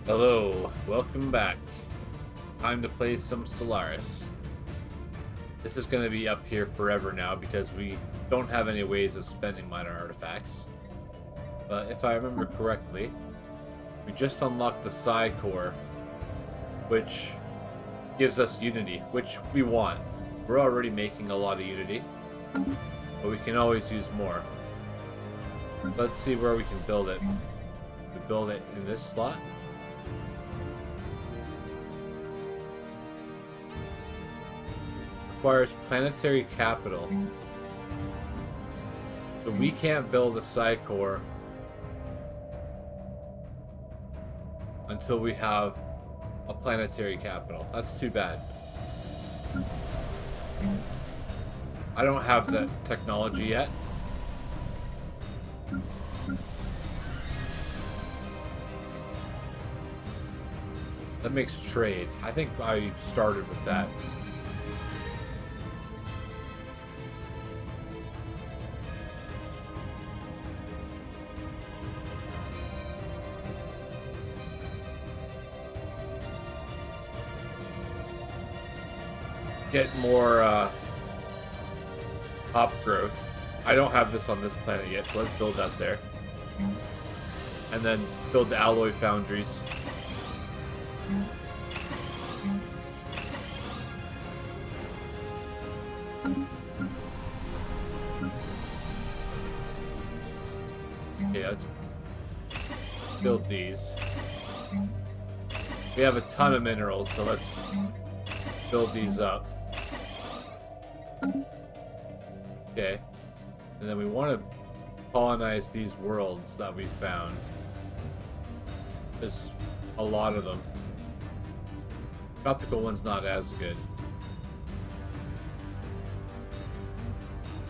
Hello, welcome back. Time to play some Stellaris. This is going to be up here forever now because we don't have any ways of spending minor artifacts. But if I remember correctly, we just unlocked the Psi Core, which gives us Unity, which we want. We're already making a lot of Unity, but we can always use more. Let's see where we can build it. We build it in this slot. Requires planetary capital. So we can't build a Psi Core until we have a planetary capital. That's too bad. I don't have that technology yet. That makes trade. I think I started with that. Get more hop growth. I don't have this on this planet yet, so let's build that there. And then build the alloy foundries. Okay, let's build these. We have a ton of minerals, so let's build these up. Okay, and then we want to colonize these worlds that we found. There's a lot of them. Tropical one's not as good.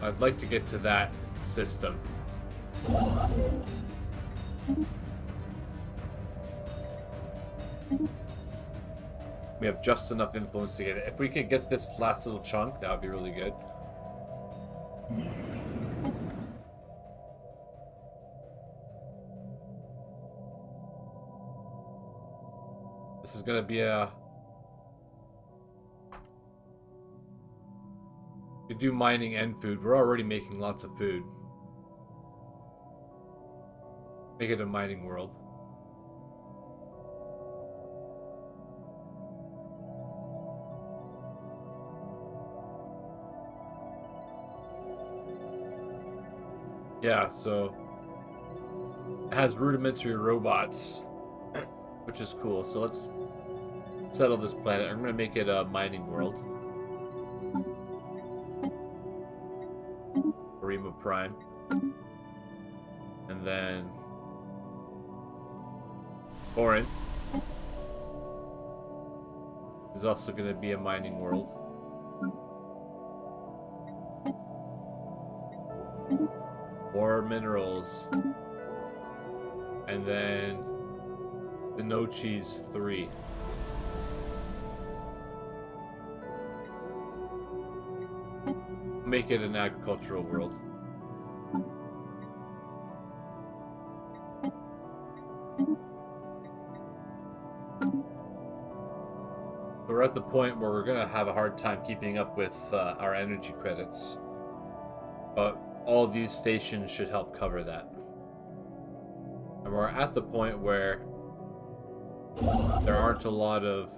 I'd like to get to that system. We have just enough influence to get it. If we could get this last little chunk, that would be really good. This is gonna be a... We do mining and food. We're already making lots of food. Make it a mining world. Yeah, so it has rudimentary robots, which is cool. So let's settle this planet. I'm gonna make it a mining world. Arima Prime. And then Corinth is also gonna be a mining world. More minerals. And then the No Cheese 3. Make it an agricultural world. We're at the point where we're gonna have a hard time keeping up with our energy credits. But all these stations should help cover that. And we're at the point where there aren't a lot of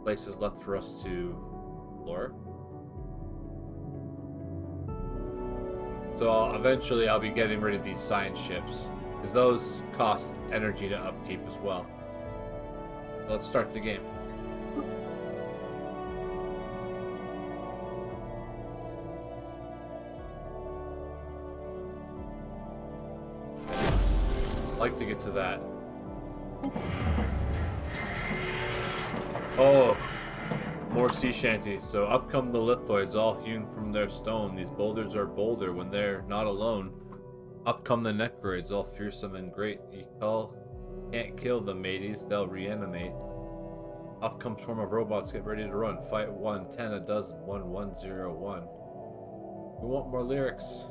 places left for us to explore. So eventually I'll be getting rid of these science ships, because those cost energy to upkeep as well. Let's start the game. I'd like to get to that. Oh, more sea shanties. So up come the lithoids, all hewn from their stone. These boulders are bolder when they're not alone. Up come the necroids, all fearsome and great. You can't kill them, mateys, they'll reanimate. Up come swarm of robots, get ready to run. Fight 1, 10 a dozen, 1101. We want more lyrics.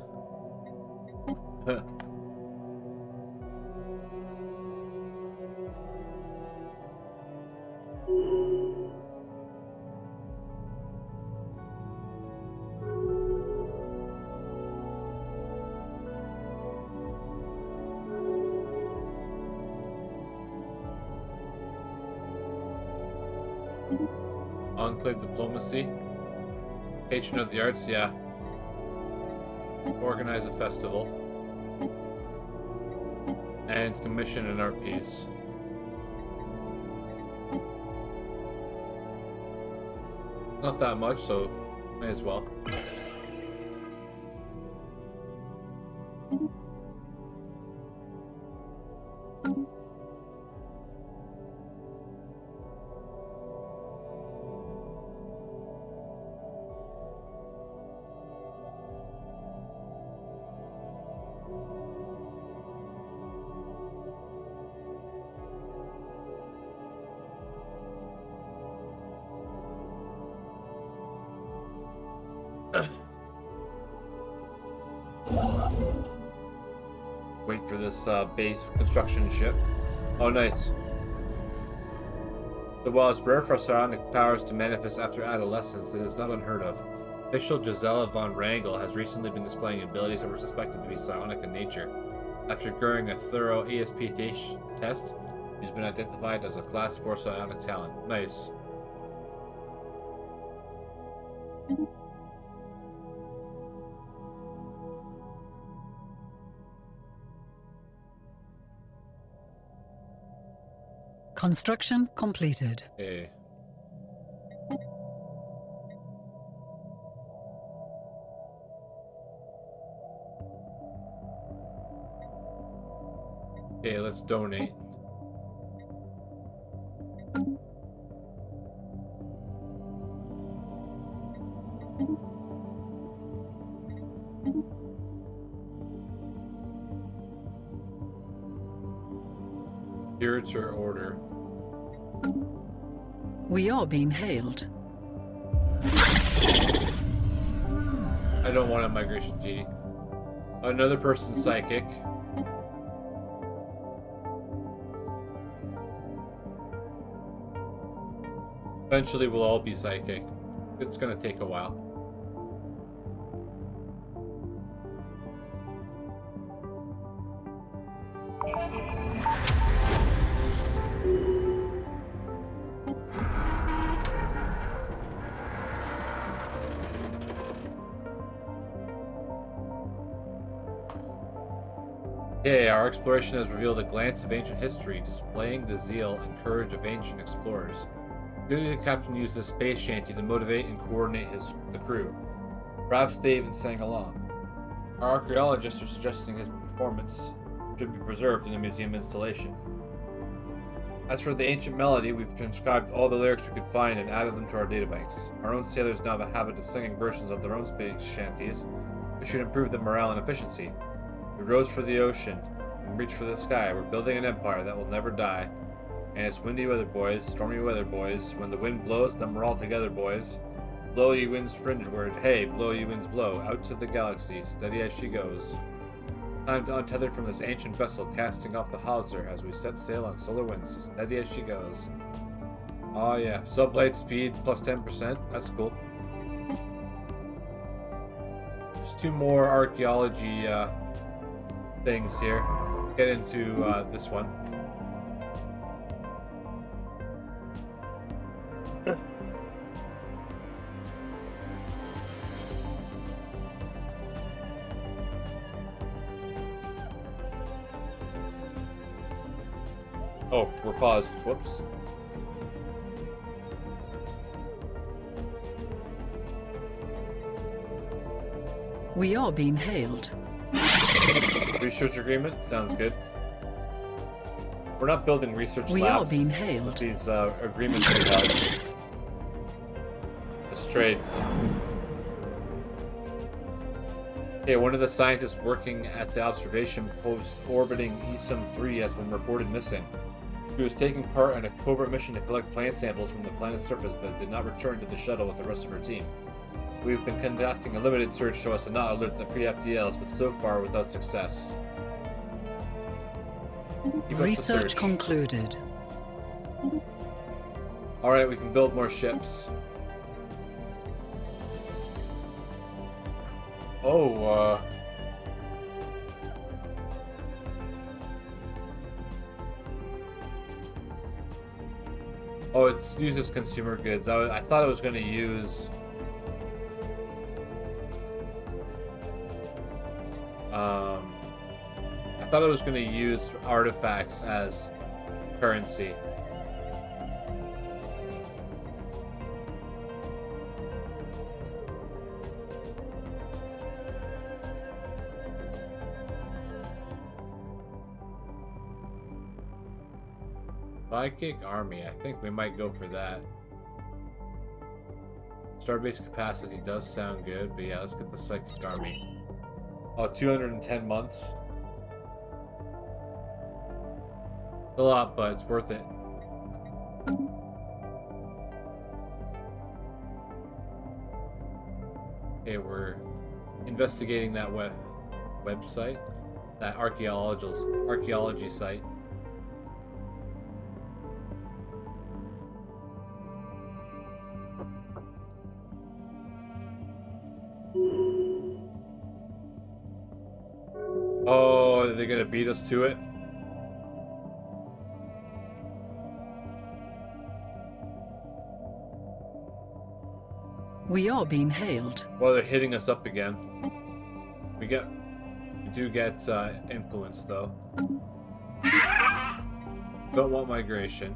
Enclave diplomacy. Patron of the arts, yeah. Organize a festival. And commission an art piece. Not that much, so may as well. Wait for this base construction ship. Oh, nice. So while it's rare for psionic powers to manifest after adolescence, it is not unheard of. Official Gisela von Wrangel has recently been displaying abilities that were suspected to be psionic in nature. After during a thorough ESP test, she's been identified as a Class 4 psionic talent. Nice. Construction completed. Okay. Okay, let's donate. Curator order. We are being hailed. I don't want a migration genie. Another person's psychic. Eventually we'll all be psychic. It's gonna take a while. Yeah, our exploration has revealed a glance of ancient history, displaying the zeal and courage of ancient explorers. Clearly, the captain used this space shanty to motivate and coordinate the crew. Perhaps they even sang along. Our archaeologists are suggesting his performance should be preserved in a museum installation. As for the ancient melody, we've transcribed all the lyrics we could find and added them to our databanks. Our own sailors now have a habit of singing versions of their own space shanties, which should improve their morale and efficiency. We rose for the ocean and reached for the sky. We're building an empire that will never die. And it's windy weather, boys, stormy weather, boys. When the wind blows, then we're all together, boys. Blow ye winds fringeward, hey, blow ye winds blow, out to the galaxy, steady as she goes. Time to untether from this ancient vessel, casting off the hawser as we set sail on solar winds, steady as she goes. Oh yeah, sublight speed plus 10%, that's cool. There's two more archaeology things here. Get into this one. Oh, we're paused. Whoops. We are being hailed. Research agreement? Sounds good. We're not building research We labs. are being hailed. With these agreements we have. Let's trade. Okay, one of the scientists working at the observation post orbiting ESUM 3 has been reported missing. He was taking part in a covert mission to collect plant samples from the planet's surface, but did not return to the shuttle with the rest of her team. We've been conducting a limited search so as to not alert the Pre-FTLs, but so far without success. Research concluded. Alright, we can build more ships. Oh, Oh, it uses consumer goods. I thought it was going to use... I thought it was going to use artifacts as currency. Psychic Army. I think we might go for that. Starbase capacity does sound good, but yeah, let's get the Psychic Army. Oh, 210 months. A lot, but it's worth it. Okay, we're investigating that website, that archaeology site. Oh, are they gonna beat us to it? We are being hailed. Well, they're hitting us up again. We do get influence though. Don't want migration.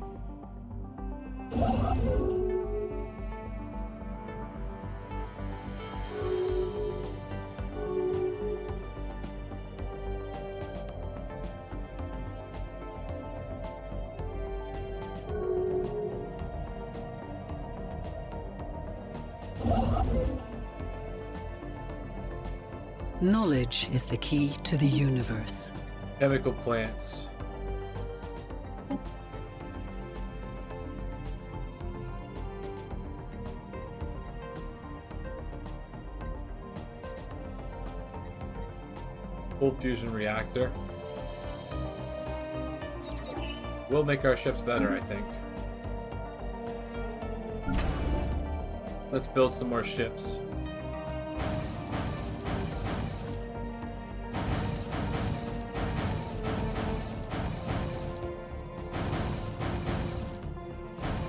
Knowledge is the key to the universe. Chemical plants. Full fusion reactor. Will make our ships better, I think. Let's build some more ships.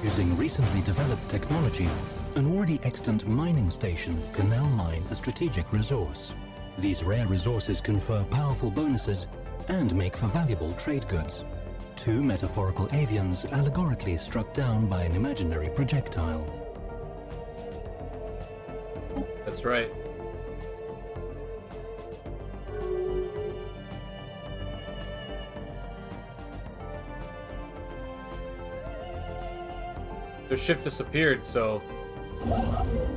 Using recently developed technology, an already extant mining station can now mine a strategic resource. These rare resources confer powerful bonuses and make for valuable trade goods. Two metaphorical avians allegorically struck down by an imaginary projectile. That's right. Their ship disappeared, so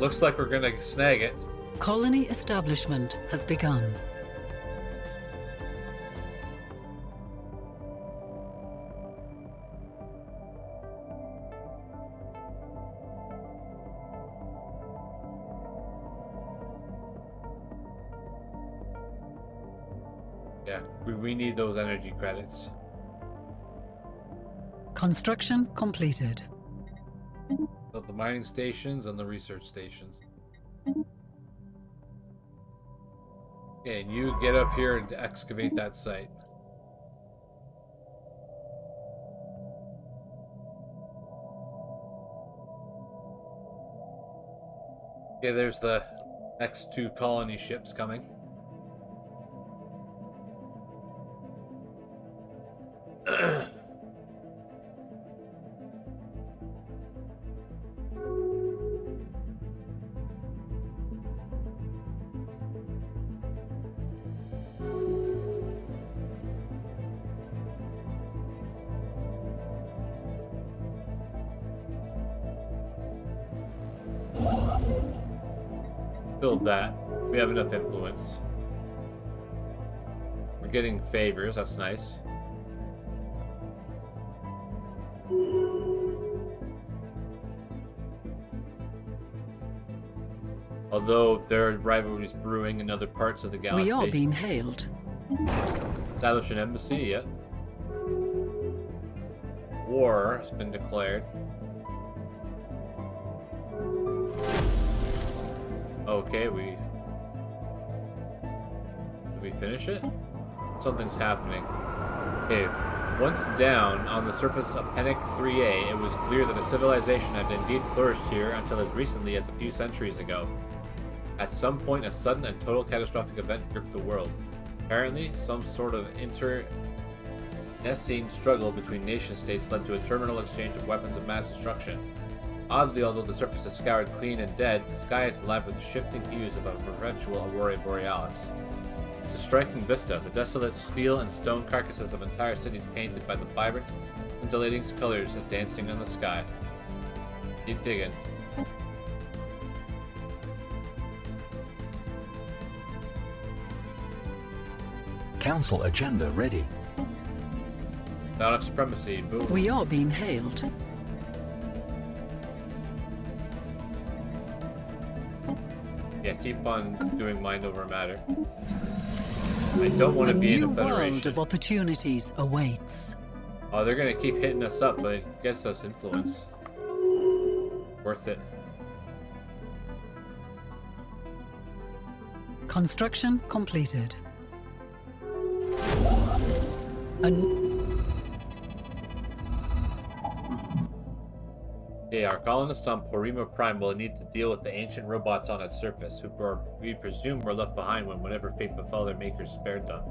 looks like we're gonna snag it. Colony establishment has begun. Yeah, we need those energy credits. Construction completed. Build the mining stations and the research stations. Okay, and you get up here and excavate that site. Okay, there's the next two colony ships coming. Build that. We have enough influence. We're getting favors, that's nice. Although there are rivalries brewing in other parts of the galaxy. We are being hailed. Establish an embassy, yet. War has been declared. Okay, did we finish it? Something's happening. Okay, Once down on the surface of Pennick 3A, it was clear that a civilization had indeed flourished here until as recently as a few centuries ago. At some point, a sudden and total catastrophic event gripped the world. Apparently, some sort of internecine struggle between nation-states led to a terminal exchange of weapons of mass destruction. Oddly, although the surface is scoured clean and dead, the sky is alive with the shifting hues of a perpetual aurora borealis. It's a striking vista, the desolate steel and stone carcasses of entire cities painted by the vibrant, scintillating colors dancing in the sky. Keep digging. Council agenda ready. Dalek supremacy, boom. We are being hailed. Yeah, keep on doing mind over matter. I don't want to be in a new world federation. of opportunities awaits. Oh, they're gonna keep hitting us up, but it gets us influence. Worth it. Construction completed. Yeah, our colonists on Porima Prime will need to deal with the ancient robots on its surface, who we presume were left behind when whatever fate befell their makers spared them.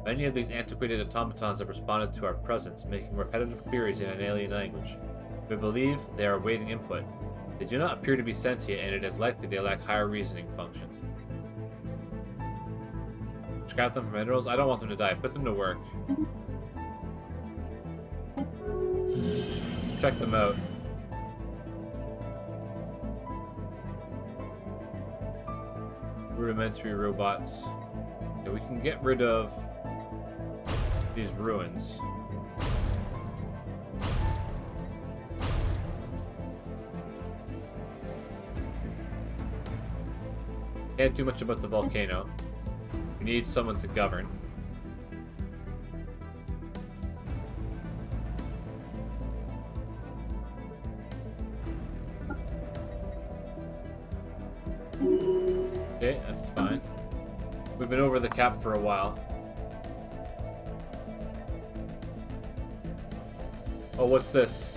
Many of these antiquated automatons have responded to our presence, making repetitive queries in an alien language. We believe they are awaiting input. They do not appear to be sentient, and it is likely they lack higher reasoning functions. Scrap them for minerals? I don't want them to die. Put them to work. Check them out. Rudimentary robots. Yeah, we can get rid of these ruins. Can't do much about the volcano. We need someone to govern. Okay, that's fine. We've been over the cap for a while. Oh, what's this?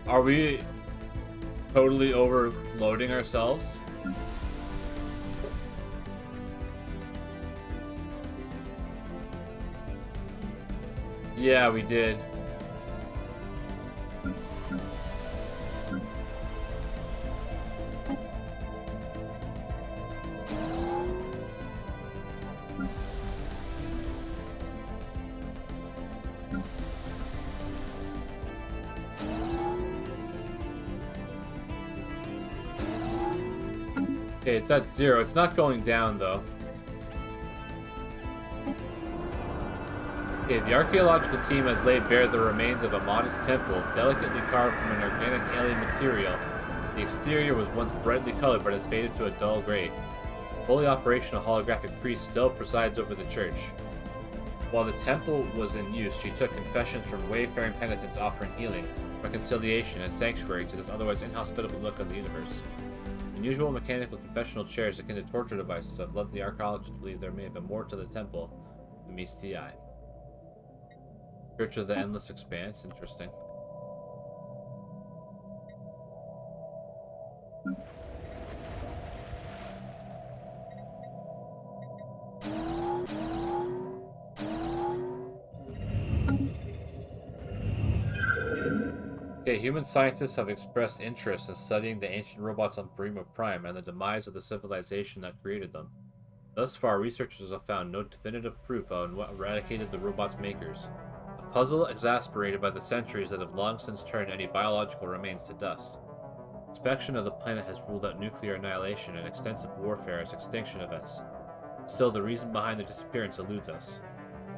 Are we totally overloading ourselves? Yeah, we did. Okay, it's at 0. It's not going down, though. Okay, the archaeological team has laid bare the remains of a modest temple, delicately carved from an organic alien material. The exterior was once brightly colored, but has faded to a dull gray. A fully operational holographic priest still presides over the church. While the temple was in use, she took confessions from wayfaring penitents offering healing, reconciliation, and sanctuary to this otherwise inhospitable nook of the universe. Unusual mechanical confessional chairs akin to torture devices have led the archaeologists to believe there may have been more to the temple than meets the eye. Church of the Endless Expanse, interesting. Okay, human scientists have expressed interest in studying the ancient robots on Prima Prime and the demise of the civilization that created them. Thus far, researchers have found no definitive proof on what eradicated the robots' makers. A puzzle exasperated by the centuries that have long since turned any biological remains to dust. Inspection of the planet has ruled out nuclear annihilation and extensive warfare as extinction events. Still, the reason behind their disappearance eludes us.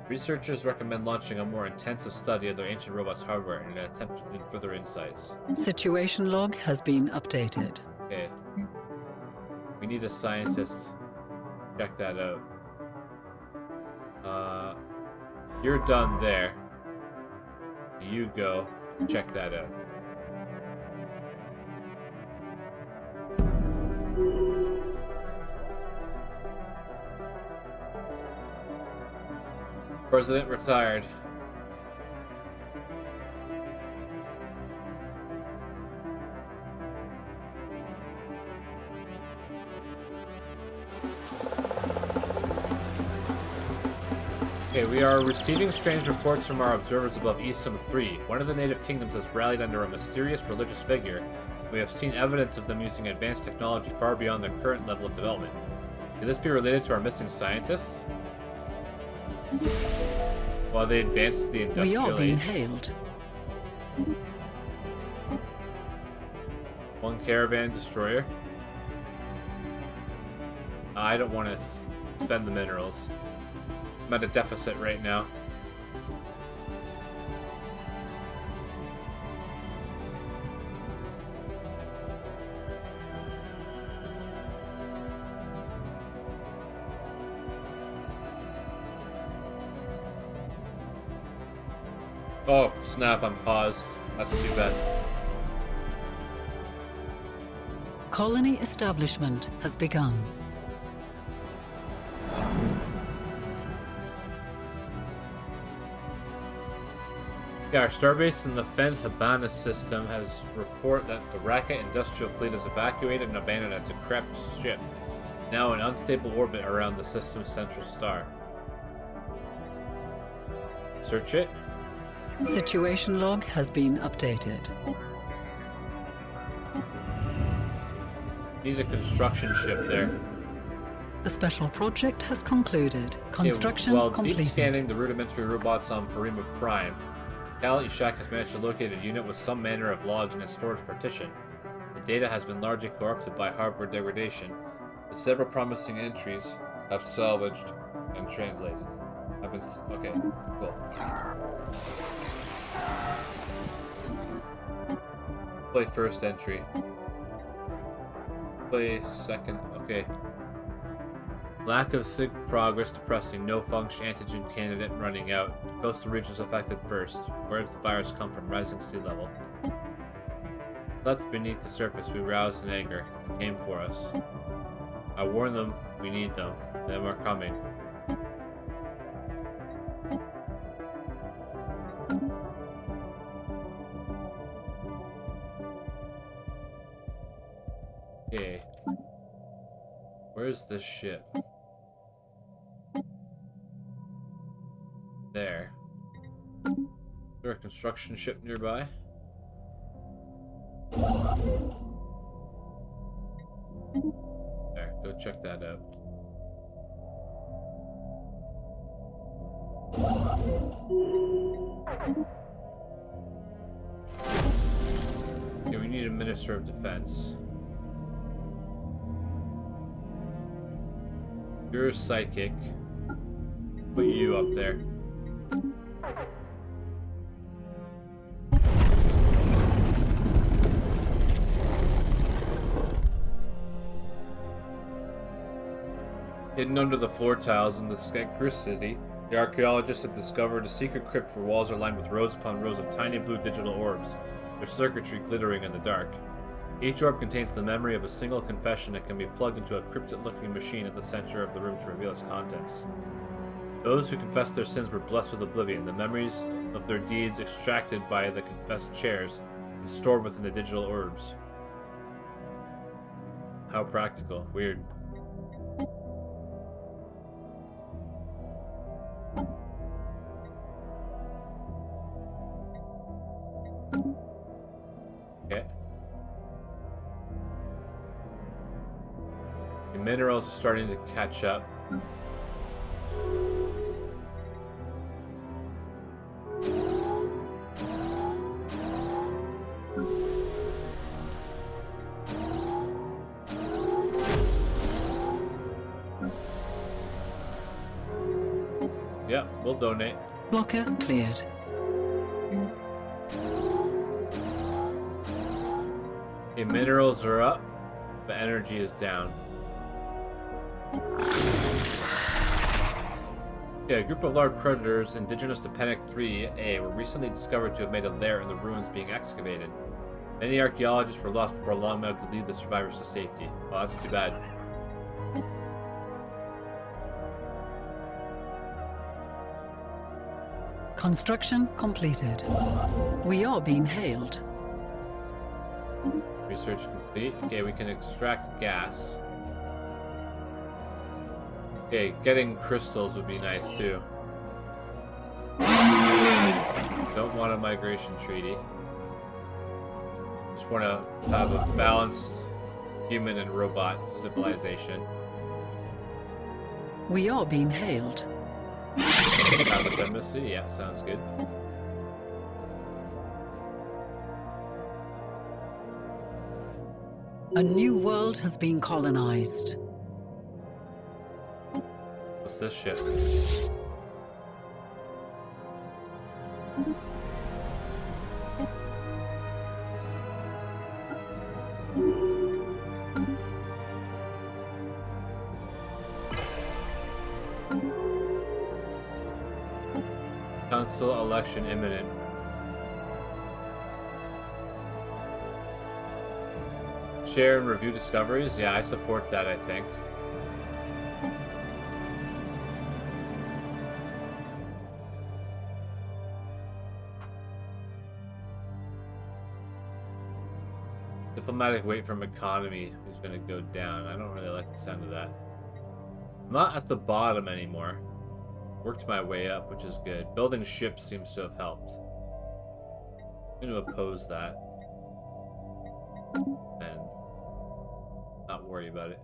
Researchers recommend launching a more intensive study of their ancient robots' hardware in an attempt to glean further insights. Situation log has been updated. Okay. We need a scientist. Check that out. You're done there. You go. Check that out. President retired. Okay, we are receiving strange reports from our observers above Eastham 3. One of the native kingdoms has rallied under a mysterious religious figure. We have seen evidence of them using advanced technology far beyond their current level of development. Could this be related to our missing scientists? While they advance to the industrial We are being age. hailed. One caravan destroyer. I don't want to spend the minerals. I'm at a deficit right now. Oh, snap, I'm paused. That's too bad. Colony establishment has begun. Yeah, our starbase in the Fen Habana system has report that the Racket industrial fleet has evacuated and abandoned a decrepit ship, now in unstable orbit around the system's central star. Search it. Situation log has been updated. Need a construction ship there. The special project has concluded. Construction While completed. deep scanning the rudimentary robots on Parima Prime, Cal Ishak has managed to locate a unit with some manner of logs in its storage partition. The data has been largely corrupted by hardware degradation, but several promising entries have salvaged and translated. Okay, cool. Play first entry. Play second. Okay. Lack of sig progress depressing. No function antigen candidate running out. Coastal regions affected first. Where did the virus come from? Rising sea level. Left beneath the surface, we roused in anger. They came for us. I warned them we need them. Them are coming. Okay. Where's this ship? There. Is there a construction ship nearby? There, go check that out. Okay, we need a Minister of Defense. You're a psychic. Put you up there. Hidden under the floor tiles in the Skekru city, the archaeologists have discovered a secret crypt where walls are lined with rows upon rows of tiny blue digital orbs, their circuitry glittering in the dark. Each orb contains the memory of a single confession that can be plugged into a cryptic-looking machine at the center of the room to reveal its contents. Those who confessed their sins were blessed with oblivion, the memories of their deeds extracted by the confessed chairs and stored within the digital orbs. How practical. Weird. Okay. The minerals are starting to catch up. Yeah, we'll donate. Blocker cleared. Okay, minerals are up, but energy is down. Okay, a group of large predators indigenous to Panic 3A were recently discovered to have made a lair in the ruins being excavated. Many archaeologists were lost before Longmouth could lead the survivors to safety. Well, that's too bad. Construction completed. We are being hailed. Research complete. Okay, we can extract gas. Okay, getting crystals would be nice too. Don't want a migration treaty. Just want to have a balanced human and robot civilization. We are being hailed. Establish embassy, yeah, sounds good. A new world has been colonized. What's this shit? Council election imminent. Share and review discoveries? Yeah, I support that, I think. Diplomatic weight from economy is going to go down. I don't really like the sound of that. I'm not at the bottom anymore. Worked my way up, which is good. Building ships seems to have helped. I'm going to oppose that. And not worry about it.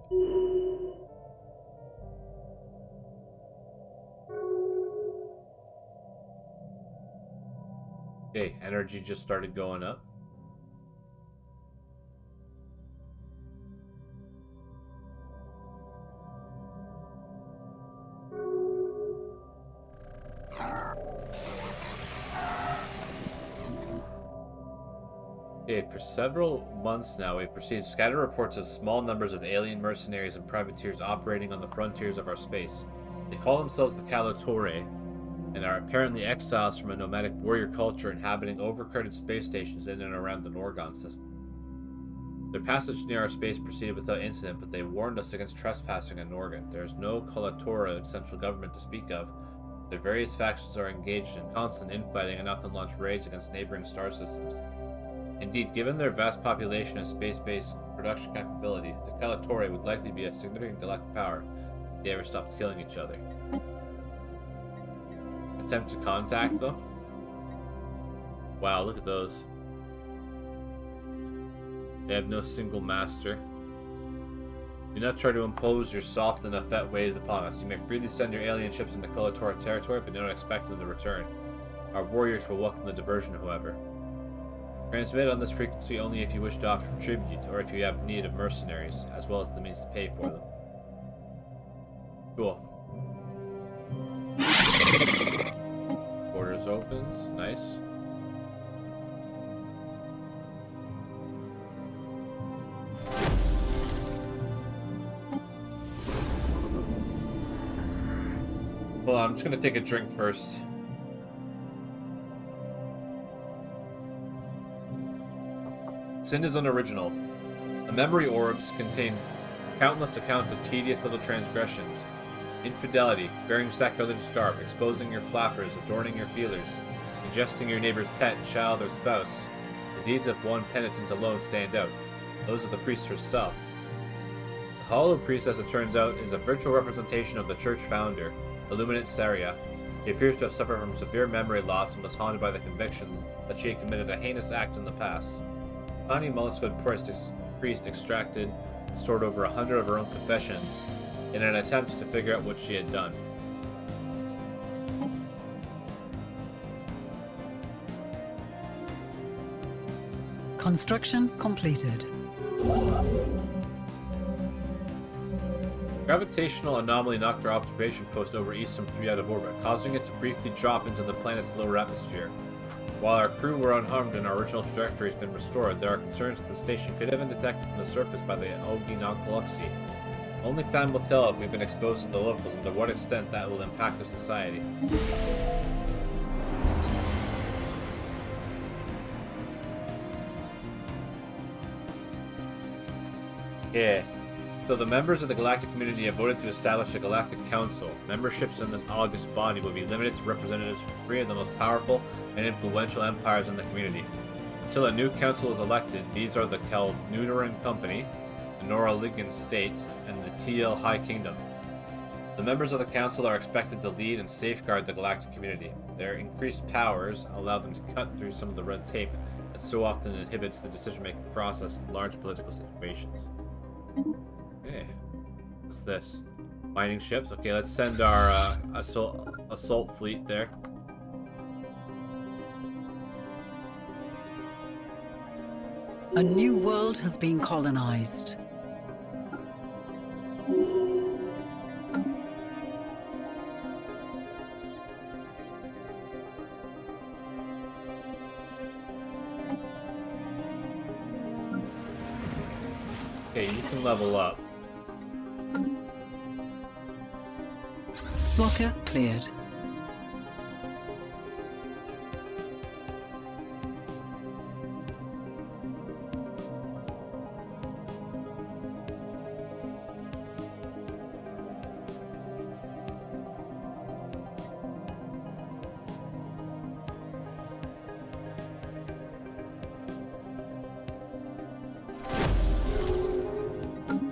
Okay, energy just started going up. Okay, for several months now, we've received scattered reports of small numbers of alien mercenaries and privateers operating on the frontiers of our space. They call themselves the Calatore, and are apparently exiles from a nomadic warrior culture inhabiting overcrowded space stations in and around the Norgon system. Their passage near our space proceeded without incident, but they warned us against trespassing on Norgon. There is no Calatore central government to speak of. Their various factions are engaged in constant infighting and often launch raids against neighboring star systems. Indeed, given their vast population and space-based production capability, the Calatore would likely be a significant galactic power if they ever stopped killing each other. Attempt to contact them? Wow, look at those. They have no single master. Do not try to impose your soft and effete ways upon us. You may freely send your alien ships into Calatore territory, but do not expect them to return. Our warriors will welcome the diversion, however. Transmit on this frequency only if you wish to offer tribute, or if you have need of mercenaries, as well as the means to pay for them. Cool. Borders opens. Nice. Hold on, I'm just gonna take a drink first. Sin is unoriginal. The memory orbs contain countless accounts of tedious little transgressions. Infidelity, bearing sacrilegious garb, exposing your flappers, adorning your feelers, ingesting your neighbor's pet, child, or spouse. The deeds of one penitent alone stand out. Those of the priest herself. The hollow priest, as it turns out, is a virtual representation of the church founder, Illuminate Saria. He appears to have suffered from severe memory loss and was haunted by the conviction that she had committed a heinous act in the past. Tiny molluscoid priest extracted and stored over 100 of her own confessions in an attempt to figure out what she had done. Construction completed. Gravitational anomaly knocked our observation post over Eastern 3 out of orbit, causing it to briefly drop into the planet's lower atmosphere. While our crew were unharmed and our original trajectory has been restored, there are concerns that the station could have been detected from the surface by the Ogi-Nogloxy. Only time will tell if we've been exposed to the locals and to what extent that will impact their society. Yeah. So the members of the galactic community have voted to establish a galactic council. Memberships in this august body will be limited to representatives from 3 of the most powerful and influential empires in the community. Until a new council is elected, these are the Kalnuran Company, the Noraligan State, and the TL High Kingdom. The members of the council are expected to lead and safeguard the galactic community. Their increased powers allow them to cut through some of the red tape that so often inhibits the decision-making process in large political situations. Okay, what's this? Mining ships? Okay, let's send our assault fleet there. A new world has been colonized. Okay, you can level up. Blocker cleared.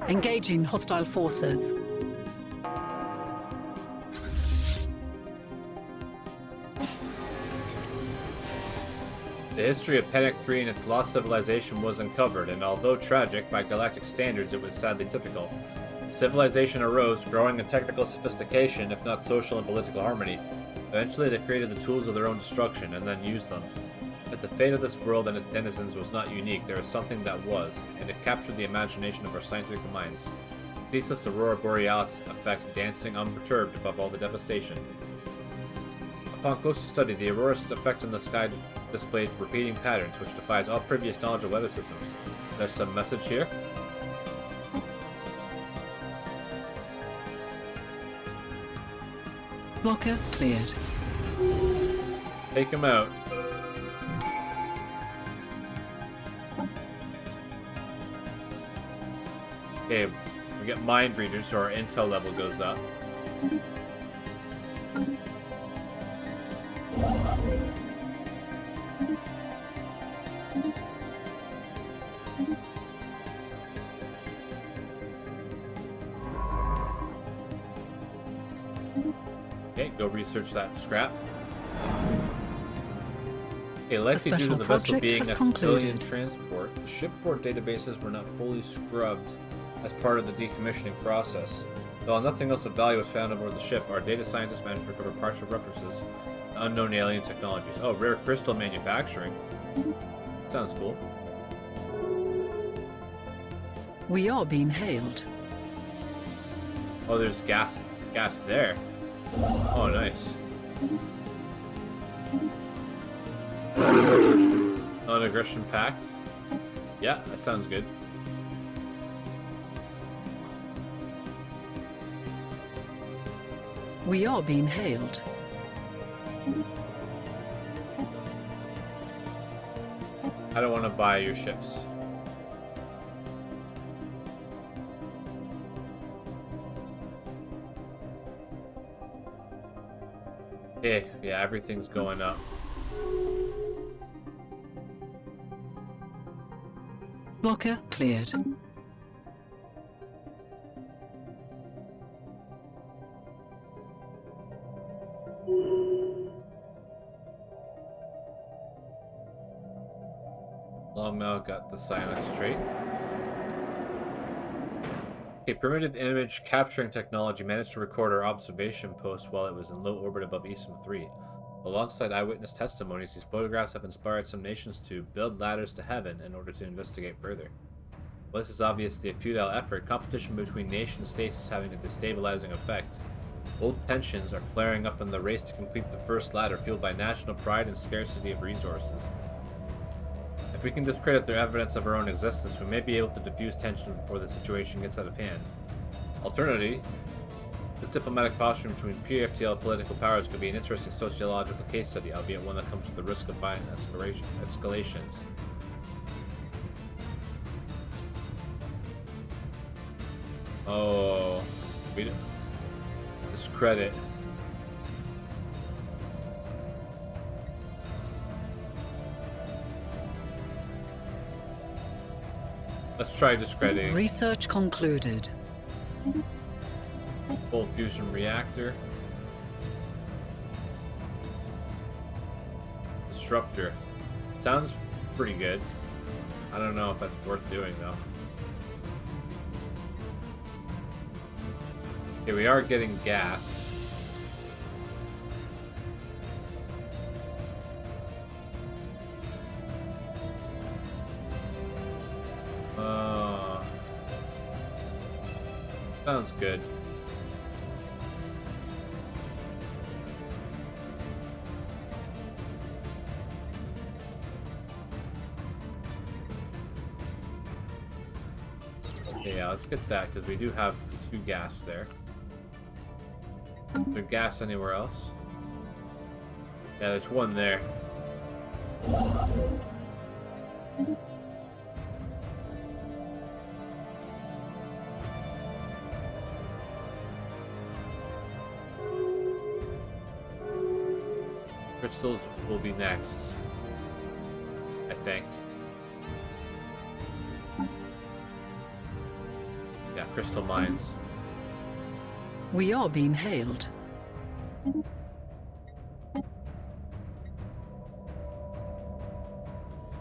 Engaging hostile forces. The history of Panic 3 and its lost civilization was uncovered, and although tragic by galactic standards, it was sadly typical. The civilization arose, growing in technical sophistication, if not social and political harmony. Eventually, they created the tools of their own destruction, and then used them. But the fate of this world and its denizens was not unique. There was something that was, and it captured the imagination of our scientific minds. Thesis Aurora Borealis effect dancing unperturbed above all the devastation. Upon closer study, the Aurora effect in the sky displayed repeating patterns, which defies all previous knowledge of weather systems. There's some message here. Blocker cleared. Take him out. Okay, we get mind readers, so our intel level goes up. Okay, go research that scrap. Okay, likely due to the vessel being a civilian transport, the shipboard databases were not fully scrubbed as part of the decommissioning process. Though nothing else of value was found aboard the ship, our data scientists managed to recover partial references to unknown alien technologies. Oh, rare crystal manufacturing. That sounds cool. We are being hailed. Oh, there's gas there. Oh, nice. Non-aggression pact. Yeah, that sounds good. We are being hailed. I don't want to buy your ships. Yeah, everything's going up. Blocker cleared. Longmouth got the psionics trait. Okay, primitive image capturing technology managed to record our observation post while it was in low orbit above Eastern 3. Alongside eyewitness testimonies, these photographs have inspired some nations to build ladders to heaven in order to investigate further. While this is obviously a futile effort, competition between nation states is having a destabilizing effect. Old tensions are flaring up in the race to complete the first ladder, fueled by national pride and scarcity of resources. If we can discredit their evidence of our own existence, we may be able to diffuse tension before the situation gets out of hand. Alternatively, this diplomatic posture between Pre-FTL political powers could be an interesting sociological case study, albeit one that comes with the risk of violent escalations. Oh, we discredit. Let's try discrediting. Research concluded. Full fusion reactor. Disruptor. Sounds pretty good. I don't know if that's worth doing though. Okay, we are getting gas. Sounds good. Okay, yeah, let's get that because we do have 2 gas there. Is there gas anywhere else? Yeah, there's 1 there. Crystals will be next, I think. Yeah, crystal mines. We are being hailed.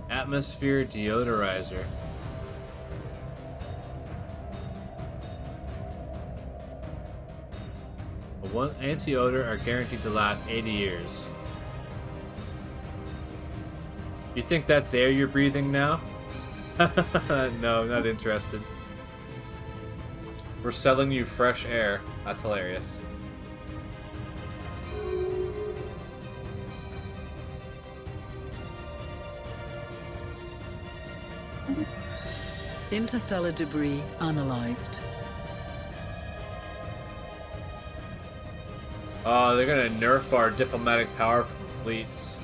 Atmosphere deodorizer. One anti-odor are guaranteed to last 80 years. You think that's air you're breathing now? No, not interested. We're selling you fresh air. That's hilarious. Interstellar debris analyzed. Oh, they're gonna nerf our diplomatic power from fleets.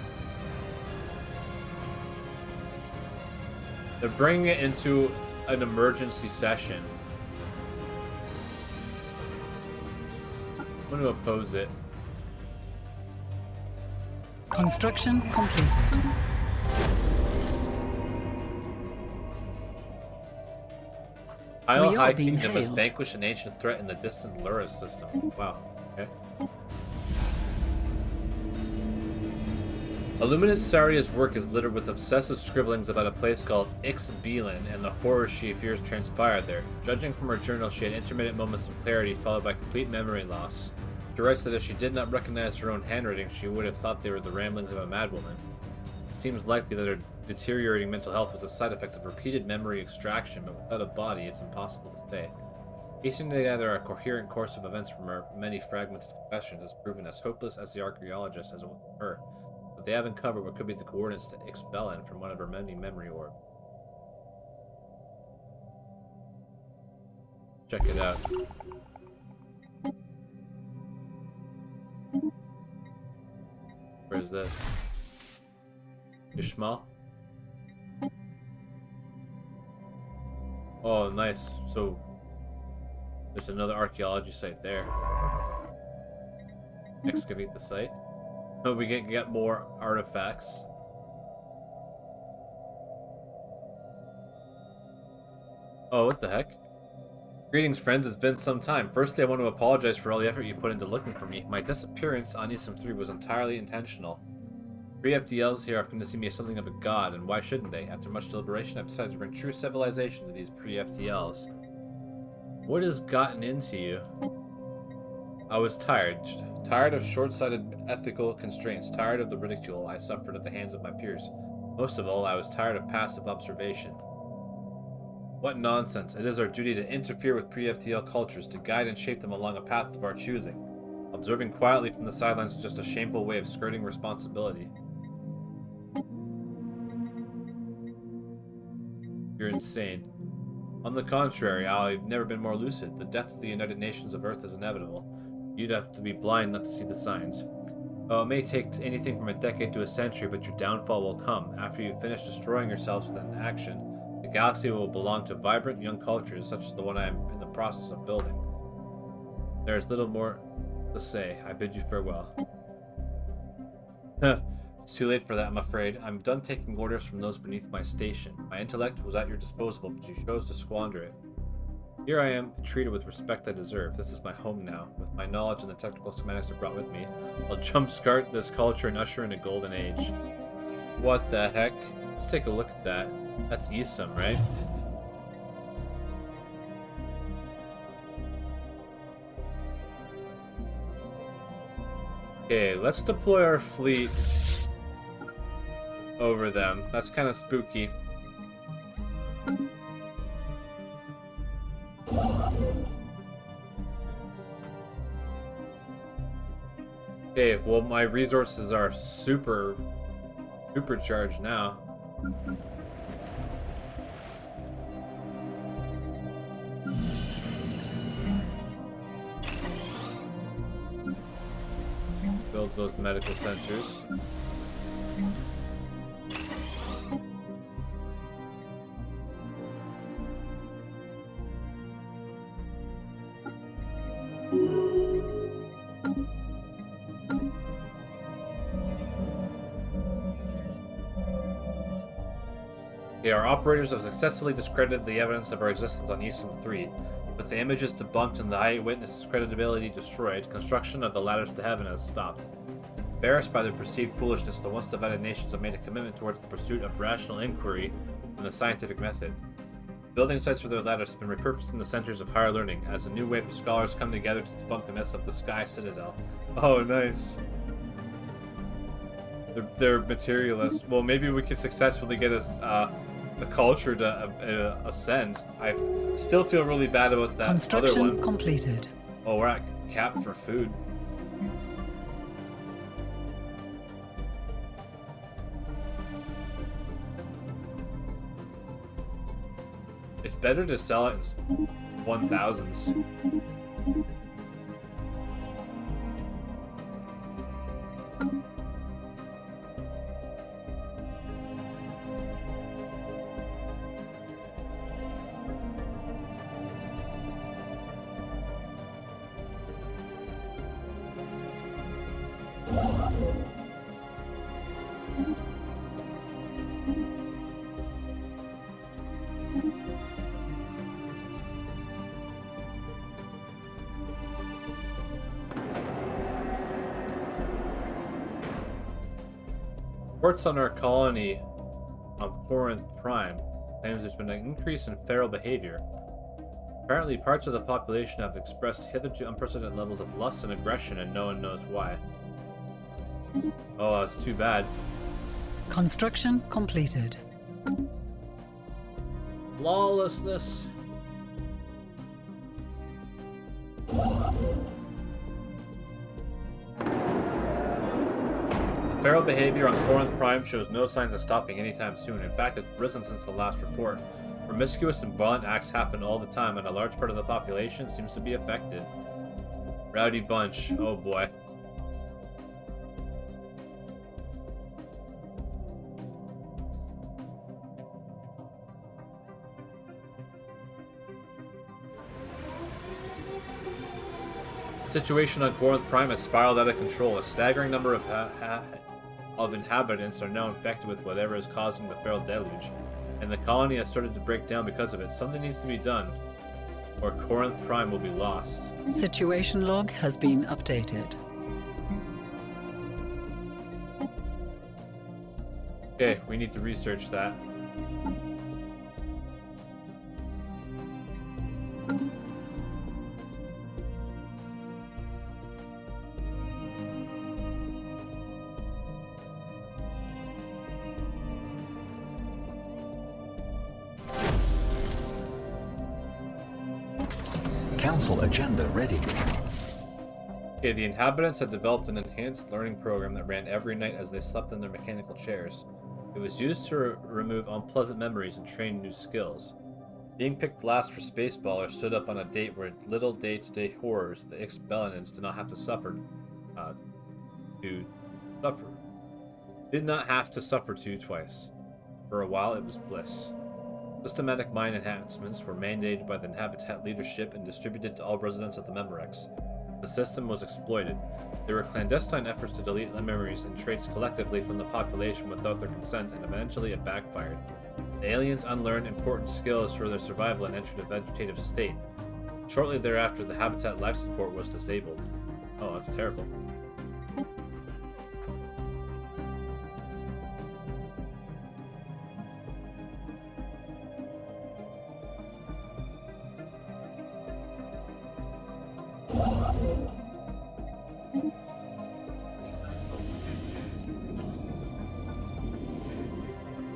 They're bringing it into an emergency session. I'm going to oppose it. Construction completed. Isle We are High being Kingdom has hailed. vanquished an ancient threat in the distant Luris system. Wow. Okay. Illuminate Saria's work is littered with obsessive scribblings about a place called Ix-Belin and the horrors she fears transpired there. Judging from her journal, she had intermittent moments of clarity followed by complete memory loss. She writes that if she did not recognize her own handwriting, she would have thought they were the ramblings of a madwoman. It seems likely that her deteriorating mental health was a side effect of repeated memory extraction, but without a body, it's impossible to say. Piecing together a coherent course of events from her many fragmented confessions has proven as hopeless as the archaeologist as it was for her. But they haven't covered what could be the coordinates to Ix-Belin from one of her many memory orbs. Check it out. Where's this? Ishmael? Oh, nice. So, there's another archaeology site there. Excavate the site. Oh, we get more artifacts. Oh, what the heck? Greetings, friends. It's been some time. Firstly, I want to apologize for all the effort you put into looking for me. My disappearance on Isim 3 was entirely intentional. Pre-FTLs here have come to see me as something of a god, and why shouldn't they? After much deliberation, I've decided to bring true civilization to these pre-FTLs. What has gotten into you? I was tired. Tired of short-sighted ethical constraints. Tired of the ridicule I suffered at the hands of my peers. Most of all, I was tired of passive observation. What nonsense. It is our duty to interfere with pre-FTL cultures, to guide and shape them along a path of our choosing. Observing quietly from the sidelines is just a shameful way of skirting responsibility. You're insane. On the contrary, I've never been more lucid. The death of the United Nations of Earth is inevitable. You'd have to be blind not to see the signs. Oh, it may take anything from a decade to a century, but your downfall will come. After you've finished destroying yourselves with an action, The galaxy will belong to vibrant young cultures such as the one I am in the process of building. There is little more to say. I bid you farewell. It's too late for that, I'm afraid. I'm done taking orders from those beneath my station. My intellect was at your disposal, but you chose to squander it. Here I am, treated with respect I deserve. This is my home now. With my knowledge and the technical schematics I brought with me, I'll jumpstart this culture and usher in a golden age. What the heck? Let's take a look at that. That's Isam, right? Okay, let's deploy our fleet over them. That's kind of spooky. Okay, well my resources are supercharged now. Build those medical centers. Okay, our operators have successfully discredited the evidence of our existence on Isam 3. With the images debunked and the eyewitness credibility destroyed, construction of the ladders to heaven has stopped. Embarrassed by their perceived foolishness, the once divided nations have made a commitment towards the pursuit of rational inquiry and the scientific method. Building sites for their ladders have been repurposed in the centers of higher learning as a new wave of scholars come together to debunk the myths of the Sky Citadel. Oh, nice. They're materialists. Well, maybe we could successfully get us the culture to ascend. I still feel really bad about that other one. Construction completed. Oh, we're at cap for food. It's better to sell it in 1000s. Reports on our colony on Corinth Prime claims there's been an increase in feral behavior. Apparently, parts of the population have expressed hitherto unprecedented levels of lust and aggression, and no one knows why. Oh, that's too bad. Construction completed. Lawlessness. Feral behavior on Corinth Prime shows no signs of stopping anytime soon. In fact, it's risen since the last report. Promiscuous and violent acts happen all the time, and a large part of the population seems to be affected. Rowdy bunch. Oh boy. The situation on Corinth Prime has spiraled out of control. A staggering number of inhabitants are now infected with whatever is causing the feral deluge, and the colony has started to break down because of it. Something needs to be done, or Corinth Prime will be lost. Situation log has been updated. Okay, we need to research that. Council agenda ready. Okay, the inhabitants had developed an enhanced learning program that ran every night as they slept in their mechanical chairs. It was used to remove unpleasant memories and train new skills. Being picked last for Spaceball stood up on a date where little day-to-day horrors the Ixbellanins did not have to suffer Did not have to suffer to twice. For a while, it was bliss. Systematic mine enhancements were mandated by the Habitat leadership and distributed to all residents of the Memorex. The system was exploited. There were clandestine efforts to delete the memories and traits collectively from the population without their consent, and eventually it backfired. The aliens unlearned important skills for their survival and entered a vegetative state. Shortly thereafter, the Habitat life support was disabled. Oh, that's terrible.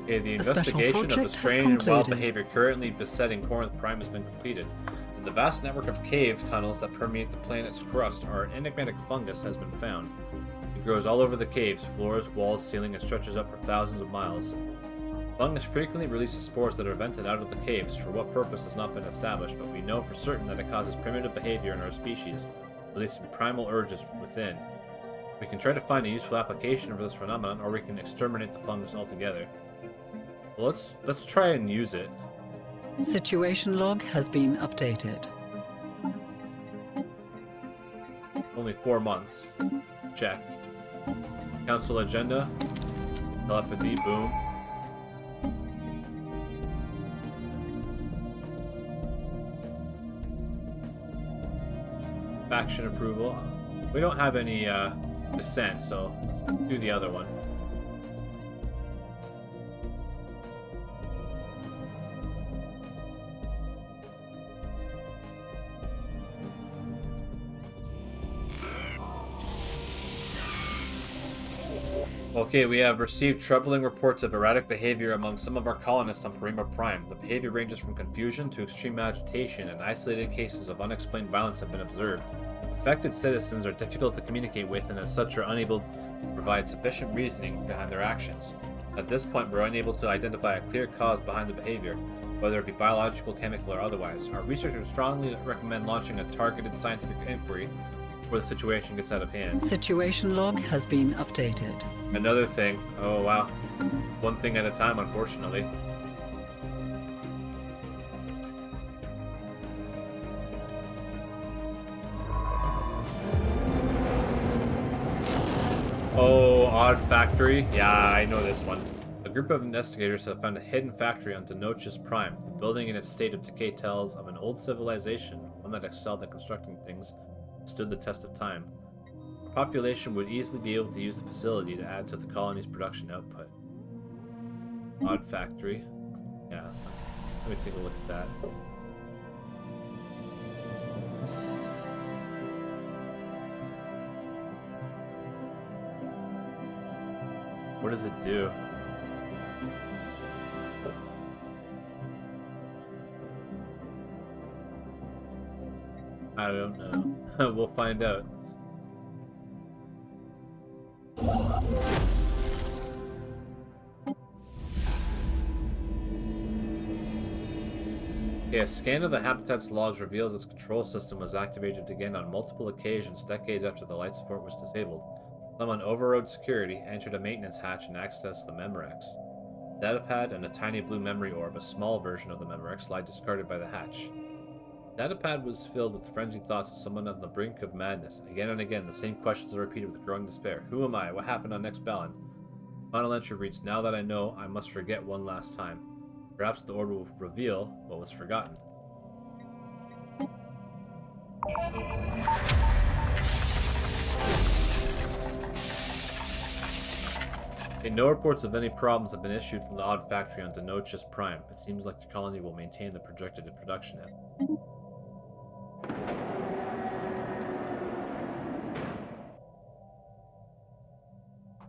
Okay, the investigation of the strange and wild behavior currently besetting Corinth Prime has been completed. And the vast network of cave tunnels that permeate the planet's crust are an enigmatic fungus has been found. It grows all over the caves, floors, walls, ceiling, and stretches up for thousands of miles. Fungus frequently releases spores that are vented out of the caves. For what purpose has not been established, but we know for certain that it causes primitive behavior in our species, releasing primal urges within. We can try to find a useful application for this phenomenon, or we can exterminate the fungus altogether. Well, let's try and use it. Situation log has been updated. Only 4 months. Check. Council agenda. Telepathy. Boom. Faction approval. We don't have any dissent, so let's do the other one. Okay, we have received troubling reports of erratic behavior among some of our colonists on Parima Prime. The behavior ranges from confusion to extreme agitation, and isolated cases of unexplained violence have been observed. Affected citizens are difficult to communicate with, and as such are unable to provide sufficient reasoning behind their actions. At this point, we're unable to identify a clear cause behind the behavior, whether it be biological, chemical, or otherwise. Our researchers strongly recommend launching a targeted scientific inquiry before the situation gets out of hand. Situation log has been updated. Another thing. Oh, wow. One thing at a time, unfortunately. Oh, Odd Factory? Yeah, I know this one. A group of investigators have found a hidden factory on Denochus Prime. The building in its state of decay tells of an old civilization, one that excelled at constructing things, and stood the test of time. The population would easily be able to use the facility to add to the colony's production output. Odd Factory. Yeah. Let me take a look at that. What does it do? I don't know. We'll find out. Okay, a scan of the Habitat's logs reveals its control system was activated again on multiple occasions decades after the light support was disabled. Someone overrode security, entered a maintenance hatch, and accessed the Memorex. The datapad and a tiny blue memory orb, a small version of the Memorex, lie discarded by the hatch. The datapad was filled with frenzied thoughts of someone on the brink of madness. Again and again, the same questions are repeated with growing despair. Who am I? What happened on Next Balan? Final entry reads, now that I know, I must forget one last time. Perhaps the orb will reveal what was forgotten. No reports of any problems have been issued from the Odd Factory on Denochus Prime. It seems like the colony will maintain the projected production estimate.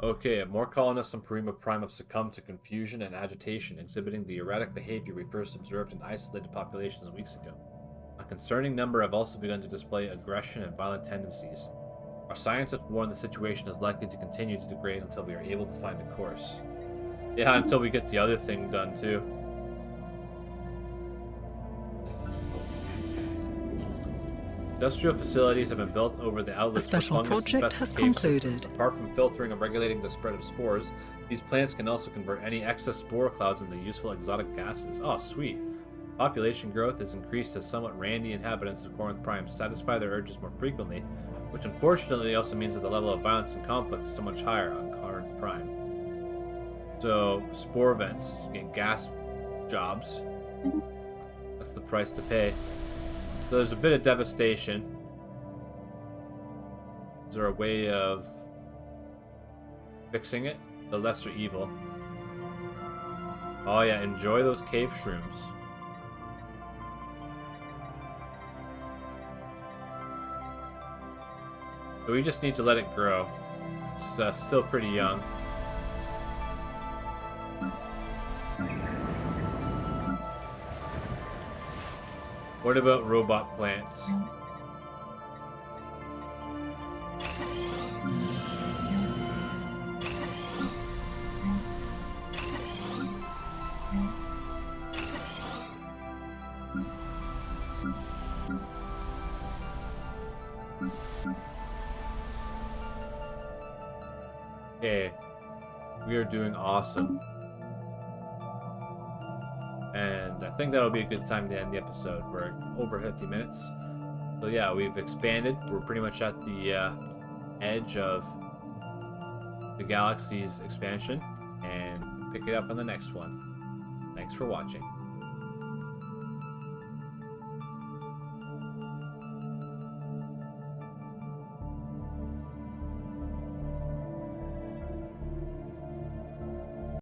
Okay, more colonists on Parima Prime have succumbed to confusion and agitation, exhibiting the erratic behavior we first observed in isolated populations weeks ago. A concerning number have also begun to display aggression and violent tendencies. Our scientists warn the situation is likely to continue to degrade until we are able to find a course. Yeah, until we get the other thing done too. Industrial facilities have been built over the outlets A special for fungus project has infested cave systems. concluded. Apart from filtering and regulating the spread of spores, these plants can also convert any excess spore clouds into useful exotic gases. Oh, sweet. Population growth is increased as somewhat randy inhabitants of Corinth Prime satisfy their urges more frequently, which unfortunately also means that the level of violence and conflict is so much higher on Corinth Prime. So, spore vents, you get gas jobs. That's the price to pay. So there's a bit of devastation. Is there a way of fixing it? The lesser evil. Oh yeah, enjoy those cave shrooms. So we just need to let it grow. It's still pretty young. What about robot plants? Okay, we are doing awesome. And I think that'll be a good time to end the episode. We're over 50 minutes. So yeah, we've expanded. We're pretty much at the edge of the galaxy's expansion. And pick it up on the next one. Thanks for watching.